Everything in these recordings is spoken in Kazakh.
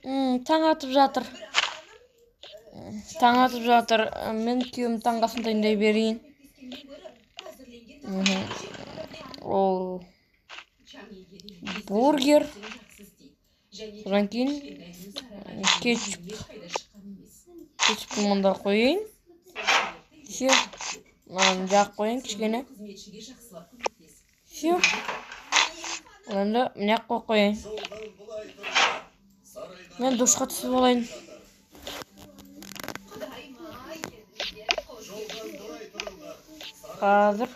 Таң атып жатыр. Таң атып жатыр. Мен күйеуім таңғасын дайындай берейін. Ол бургер. Содан кейін кетчуп. Кетчупты мұнда қойын. Все. Мынаны жақ қойын кішкене. Все. Енді мына жаққа қойын. Мен душқа түсіп олайын. Қазір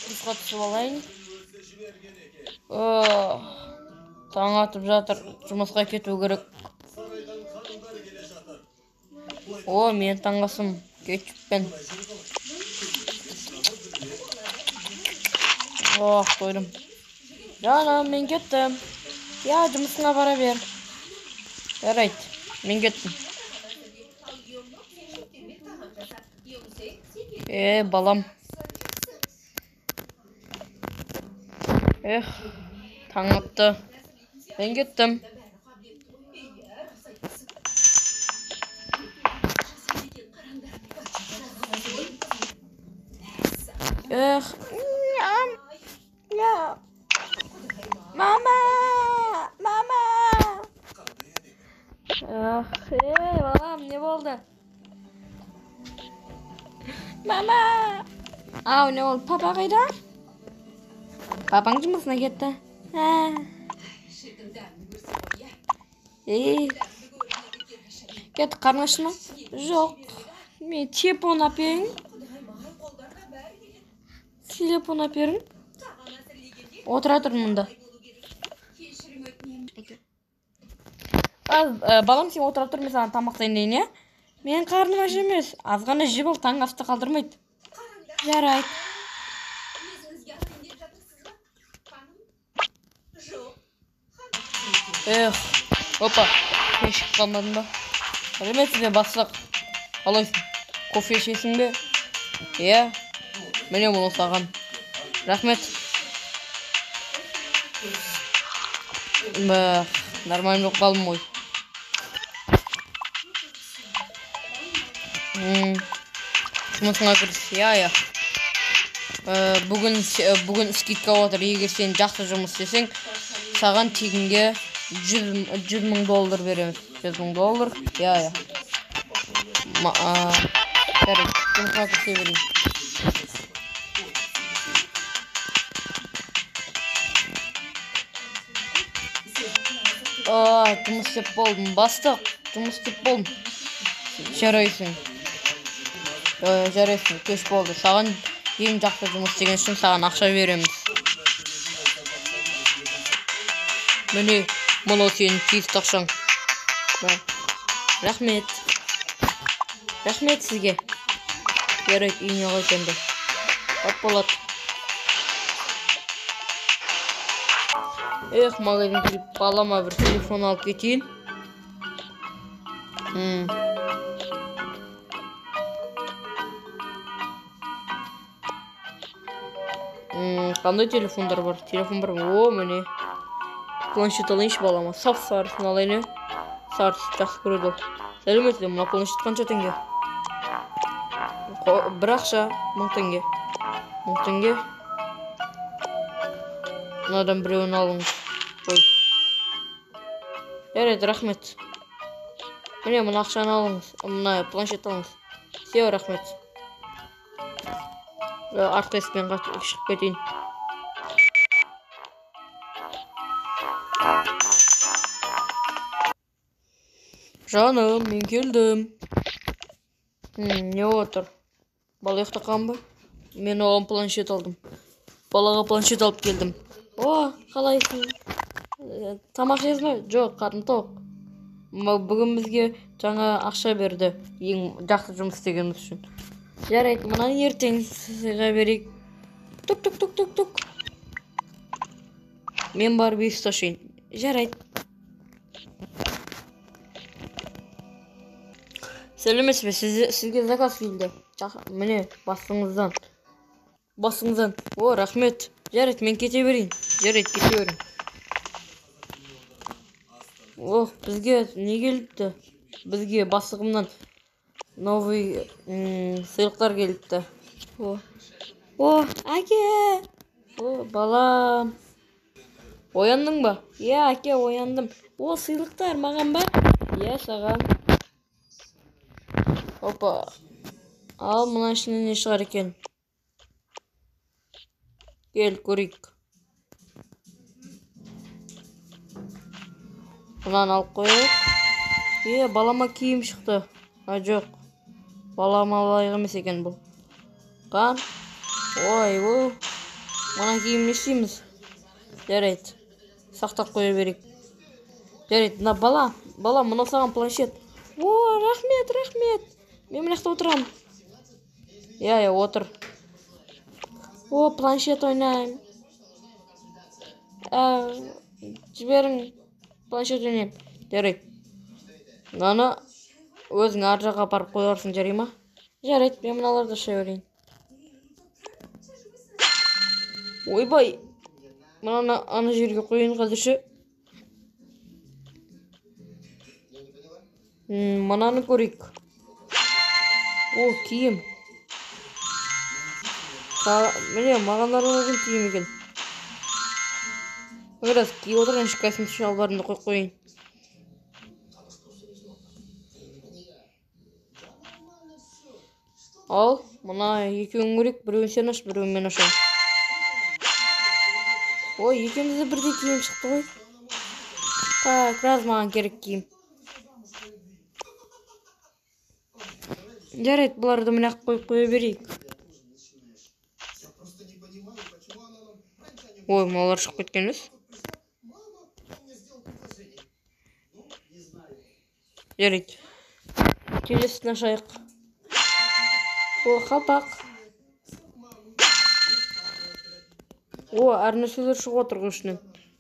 душқа түсіп олайын. Таң атып жатыр. Жұмысқа кету керек. Мен таңғасым кетчуппен. Қойдым. Жаным, мен кеттім. Жұмысыңа бара бер. Жарайды, мен кеттім. Балам. Таң атты. Мен кеттім. Мама! Балам, не болды? Мама! Не болды? Папа қайда? Папаң жұмысына кетті. Кетті, қарның ашты ма? Жоқ. Мен телефон аперін. Телефон аперін. Отыра тұр мұнда. Балам, сен отыра тұр, мен саған тамақ дайындайын, иә? Мен қарным аш емес. Азғана жеп ал, таң асты қалдырмайды. Жарайды. Опа, кешіп қалмадың ба? Рәметсіз бе, бастық? Қалайсың? Кофе ішесің бе? Міне мұны саған. Рахмет. Нормально қалым ой. Жұмысыңа кіріс, Бүгін скидка отыр. Егер сен жақсы жұмыс істесең, саған тегінге $100,000 береміз. $100,000? Жарайды, жұмысыңа кірісе берейін. Жұмыс істеп болдым. Бастық, жұмыс істеп болдым. Жарайсың. Жарайсың, кеш болды. Саған ең жақсы жұмыс істеген үшін саған ақша береміз. Міне, мұны сенің тиісті ақшаң. Рахмет. Рахмет сізге. Жарайды, үйіне қайтамын. Болады. Магазин келіп балама бір телефон алып кетейін. Қандай телефондар бар? Телефон бар ма? Міне. Планшет алайыншы балама. Сап сарысын алайын. Сарысы жақсы көреді. Сәлеметсіз, мына планшет қанша теңге? Бір ақша, 1000 теңге. 1000 теңге. Мынадан біреуін алыңыз. Жарайды, рахмет. Міне, мұны ақшаны алыңыз. Мұна планшет алыңыз. Все, рахмет. Артқы есіктен шығып кетейін. Жаным, мен келдім. Не отыр? Бала ұйықтаған ба? Мен оған планшет алдым. Балаға планшет алып келдім. Қалайсың? Тамақ жейсің бе? Жоқ, қарным тоқ. Бүгін бізге жаңа ақша берді. Ең жақсы жұмыс істегеніміз үшін. Жарайды, мұнан ертең сыйға берейік. Тук. Мен барып есікті ашайын. Жарайды. Сәлеметсіз бе? Сізге заказ келді. Міне, басыңыздан. Рахмет. Жарайды, мен кете берейін. Ох, бізге не келіпті? Бізге бастығымнан новый сыйлықтар келіпті. О, әке! О, балам. Ояндың ба? Иә, әке, ояндым. О, сыйлықтар маған ба? Иә, саған. Опа. Ал, мына ішінен не шығар екен? Кел, көрейік. Мынаны алып қойып. Балама киім шықты. Жоқ. Балама лайық емес екен бұл. Қан. Ой, бұл. Мына киім не істейміз? Жарайды. Сақтап қоя берейік. Жарайды, мына бала, мына саған планшет. О, рахмет. Мен мына жақта отырамын. Иә, отыр. О, планшет ойнайым. Жіберің. Планшет ойнайым. Жарайды. Мынаны өзің ар жаққа апарып қоярсың, жарай ма? Жарайды, мен мыналарды аша берейін. Ойбай. Мынаны ана жерге қойын қазірше. Мынаны көрейік. О, киім. Міне, мағандар болған киім екен. Біраз киіп отырған шыққасын шалбарымды қойып қойын. Ал, мына екеуін көрейік. Біреуін сен аш, біреуін мен ашам. Ой, екеумізде бірдей киім шықты ғой. Так, раз маған керек киім. Жарайды, бұларды мына қойып қоя берейік. Ой, мыналар шығып кеткен емес. Жарайды. Келесін ашайық. О, қалпақ. О, әр нәрселер шығып отыр ғой ішінен.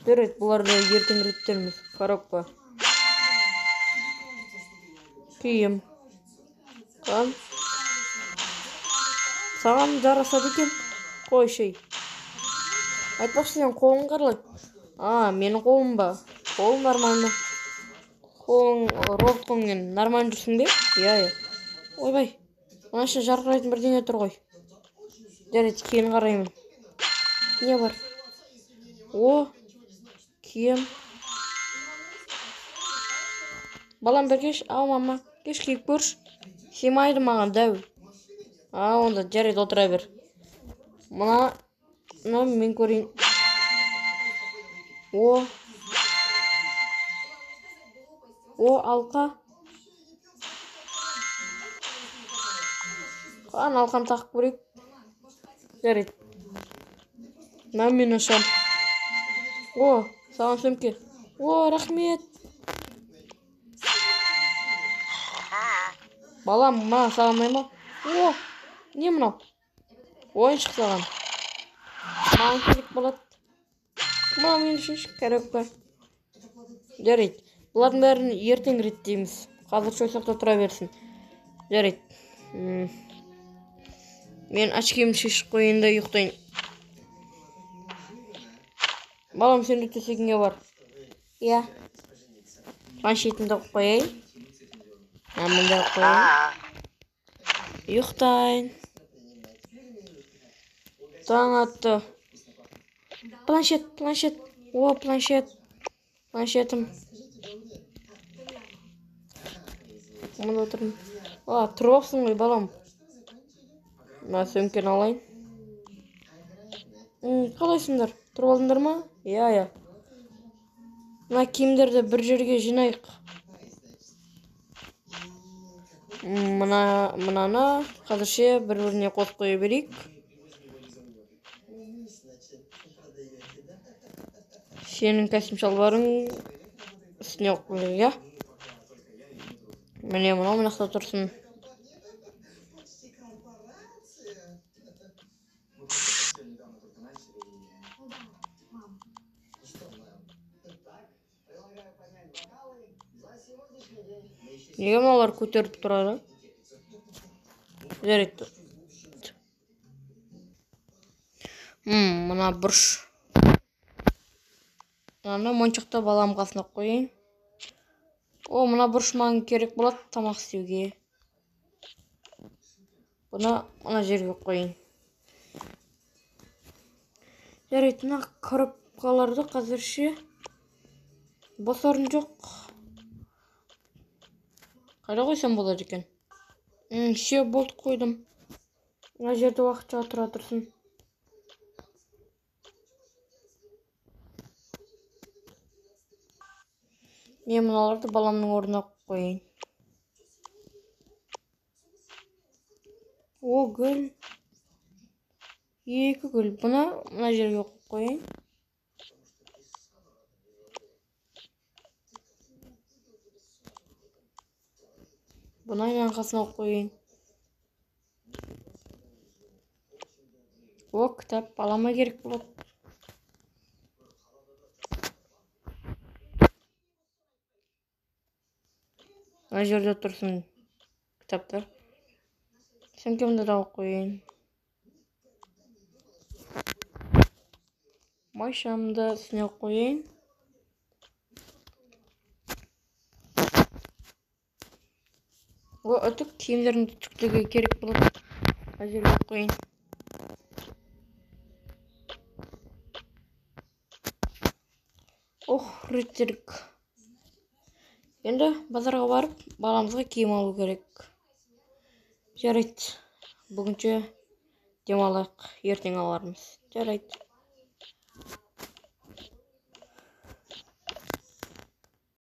Жарайды, бұларды ертең реттерміз. Коробка. Киім. Қан. Саған жарасады екен. Қой шей. Айтпақшы, сен қолың қарлайды. Менің қолым ба? Қолым нормально. Қолың робот қолыңмен нормально жүрсің бе? Иә. Ойбай. Мына ішінде жарқырайтын бірдеңе тұр ғой. Жарайды, кейін қараймын. Не бар? О, киім. Балам бір кеш. Ау, мама. Кеш киіп көрші. Симайды маған дәу. Онда жарайды, отыра бер. Мына мен көрейін. О, алқа. Қан алқан тақып көрейік. Жарайды. Мен ашам. О, саған сөмке. О, рахмет. Балам, мына саған ұнай ма? О, не мынау? Ойыншық саған. Маған керек болады. Мынау мен үшін коробка. Жарайды. Бұлардың бәрін ертең реттейміз. Қазір шойсақта тұра берсін. Жарайды. Мен очкиімді шешіп қойын да ұйықтайын. Балам, сен де төсегіңе бар. Иә. Планшетімді қойып қояйын. Мында қойайын. Ұйықтайын. Таң атты. Планшет. О, планшетім. Мында отырмын. Тұрып алсың ғой, балам. Мына сөмкені алайын. Қалайсыңдар? Тұрып алдыңдар ма? Иә. Мына киімдерді бір жерге жинайық. Мынаны қазірше бір-біріне қосып қоя берейік. Сенің костюм шалбарың үстіне қойып қояйық, иә? Міне мынау мынақта тұрсын. Неге мыналар көтеріп тұрады? Жарайды. Мына бұрыш. Мынаны моншақта балам қасына қойын. О, мына бұрышмаң керек болады тамақ істеуге. Бұны мына жерге қойын. Жарайды, мына коробкаларды қазірше бос орын жоқ. Қайда қойсам болады екен? Ше, болды, қойдым. Мына жерде уақытша тұра тұрсын. Мен мыналарды баламның орнына қойын. О, гүл. Екі гүл. Бұны мына жерге қойын. Бұны айналқасына қойын. О, кітап балама керек болады. Мына жерде тұрсын кітаптар. Сөмкемді да қойын. Майшамды үстіне қойын. О, үтік киімдерімді түктіге керек болады. Мына жерге қойын. Ох, реттерік. Енді базарға барып, баламызға киім алу керек. Жарайды. Бүгінше демалайық, ертең алармыз. Жарайды.